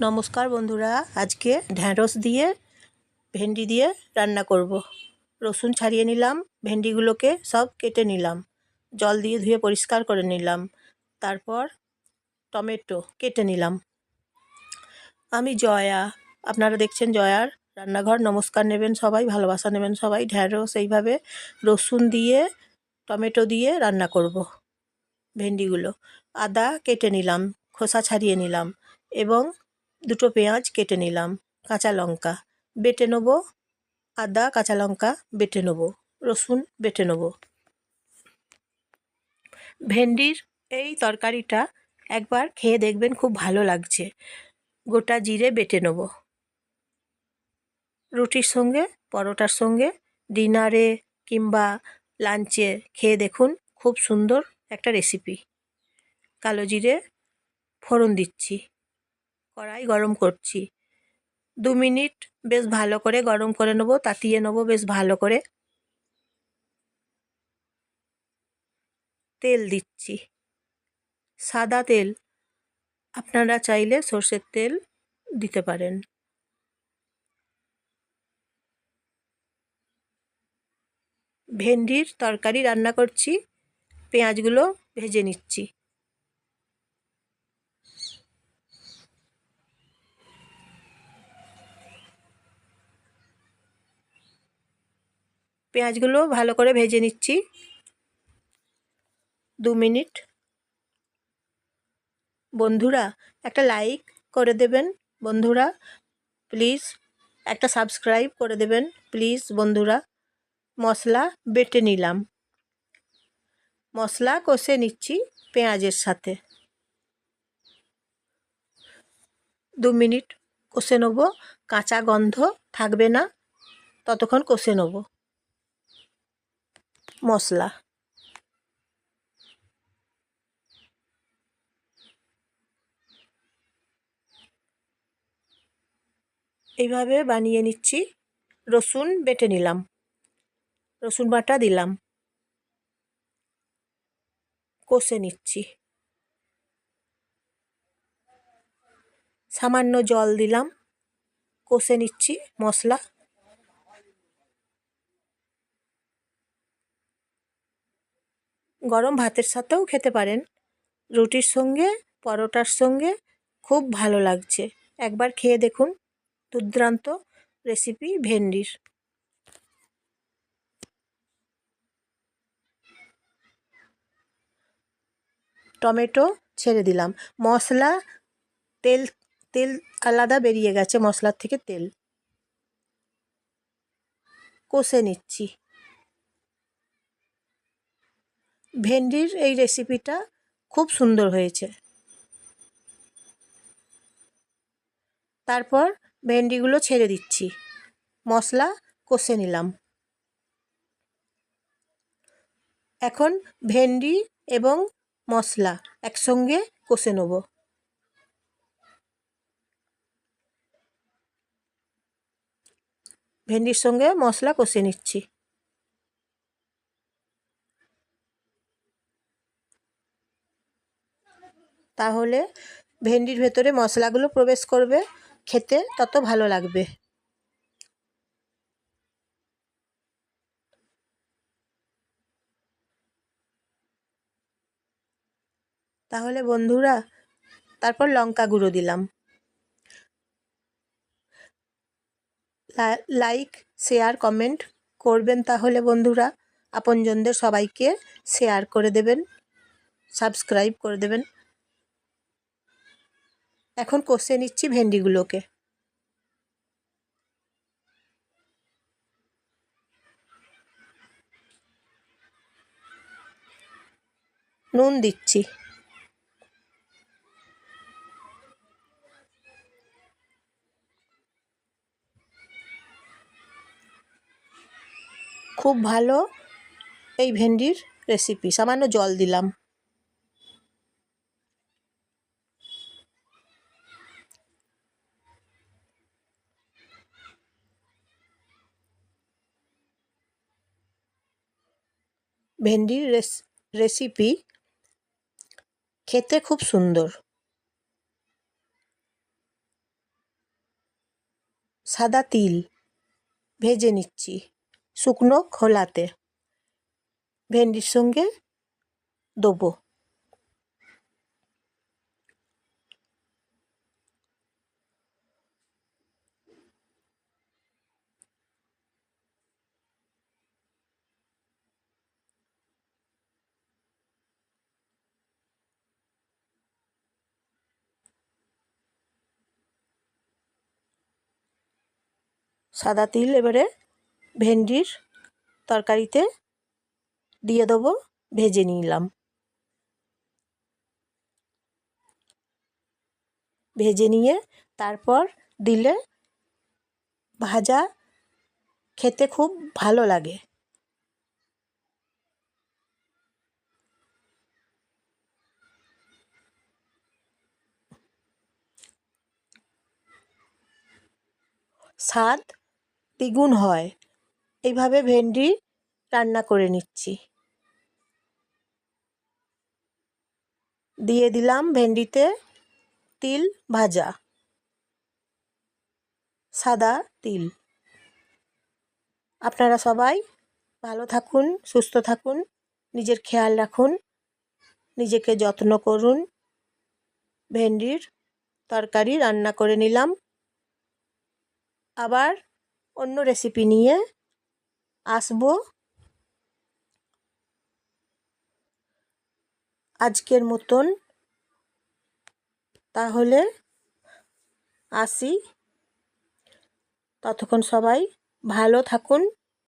নমস্কার বন্ধুরা, আজকে ঢ্যাঁড়স দিয়ে ভেন্ডি দিয়ে রান্না করব। রসুন ছাড়িয়ে নিলাম, ভেন্ডিগুলোকে সব কেটে নিলাম, জল দিয়ে ধুয়ে পরিষ্কার করে নিলাম। তারপর টমেটো কেটে নিলাম। আমি জয়া, আপনারা দেখছেন জয়ার রান্নাঘর। নমস্কার নেবেন সবাই, ভালোবাসা নেবেন সবাই। ঢ্যাঁড়স এইভাবে রসুন দিয়ে টমেটো দিয়ে রান্না করব। ভেন্ডিগুলো আদা কেটে নিলাম, খোসা ছাড়িয়ে নিলাম এবং দুটো পেঁয়াজ কেটে নিলাম, কাঁচা লঙ্কা বেটে নেবো, আদা কাঁচা লঙ্কা বেটে নেবো, রসুন বেটে নেবো। ভেন্ডির এই তরকারিটা একবার খেয়ে দেখবেন, খুব ভালো লাগছে। গোটা জিরে বেটে নেবো। রুটির সঙ্গে, পরোটার সঙ্গে, ডিনারে কিংবা লাঞ্চে খেয়ে দেখুন, খুব সুন্দর একটা রেসিপি। কালো জিরে ফোড়ন দিচ্ছি, কড়াই গরম করছি। 2 মিনিট বেশ ভালো করে গরম করে নেবো, তাতিয়ে নেবো বেশ ভালো করে। তেল দিচ্ছি, সাদা তেল, আপনারা চাইলে সর্ষের তেল দিতে পারেন। ভেন্ডির তরকারি রান্না করছি, পেঁয়াজগুলো ভেজে নিচ্ছি। পেঁয়াজগুলো ভালো করে ভেজে নিচ্ছি 2 মিনিট। বন্ধুরা একটা লাইক করে দেবেন, বন্ধুরা প্লিজ একটা সাবস্ক্রাইব করে দেবেন প্লিজ বন্ধুরা। মশলা বেটে নিলাম, মশলা কষে নিচ্ছি পেঁয়াজের সাথে। 2 মিনিট কষে নেবো, কাঁচা গন্ধ থাকবে না ততক্ষণ কষে নেব। মশলা এইভাবে বানিয়ে নিচ্ছি। রসুন বেটে নিলাম, রসুন বাটা দিলাম, কষে নিচ্ছি। সামান্য জল দিলাম, কষে নিচ্ছি মশলা। গরম ভাতের সাথেও খেতে পারেন, রুটির সঙ্গে, পরোটার সঙ্গে খুব ভালো লাগছে। একবার খেয়ে দেখুন, দুর্দান্ত রেসিপি ভেন্ডির। টমেটো ছেড়ে দিলাম, মশলা তেল তেল আলাদা বেরিয়ে গেছে, মশলার থেকে তেল। কষে নিচ্ছি। ভেন্ডির এই রেসিপিটা খুব সুন্দর হয়েছে। তারপর ভেন্ডিগুলো ছেড়ে দিচ্ছি, মশলা কষে নিলাম। এখন ভেন্ডি এবং মশলা একসঙ্গে কষে নেব। ভেন্ডির সঙ্গে মশলা কষে নিচ্ছি। তাহলে ভেন্ডির ভেতরে মশলাগুলো প্রবেশ করবে, খেতে তত ভালো লাগবে। তাহলে বন্ধুরা, তারপর লঙ্কা গুঁড়ো দিলাম। লাইক শেয়ার কমেন্ট করবেন তাহলে বন্ধুরা, আপনজনদের সবাইকে শেয়ার করে দেবেন, সাবস্ক্রাইব করে দেবেন। এখন কষে নিচ্ছি ভেন্ডিগুলোকে। নুন দিচ্ছি, খুব ভালো এই ভেন্ডির রেসিপি। সামান্য জল দিলাম। ভেন্ডির রেসিপি খেতে খুব সুন্দর। সাদা তিল ভেজে নিচ্ছি শুকনো খোলাতে, ভেন্ডির সঙ্গে দেবো। সাদা তিল এবারে ভেন্ডির তরকারিতে দিয়ে দেবো, ভেজে নিলাম। ভেজে নিয়ে তারপর দিলে ভাজা খেতে খুব ভালো লাগে। স্বাদ দ্বিগুণ হয়। এইভাবে ভেন্ডি রান্না করে নিচ্ছি। দিয়ে দিলাম ভেন্ডিতে তিল ভাজা, সাদা তিল। আপনারা সবাই ভালো থাকুন, সুস্থ থাকুন, নিজের খেয়াল রাখুন, নিজেকে যত্ন করুন। ভেন্ডির তরকারি রান্না করে নিলাম। আবার অন্য রেসিপি নিয়ে আসবো। আজকের মতন তাহলে আসি। ততক্ষণ সবাই ভালো থাকুন,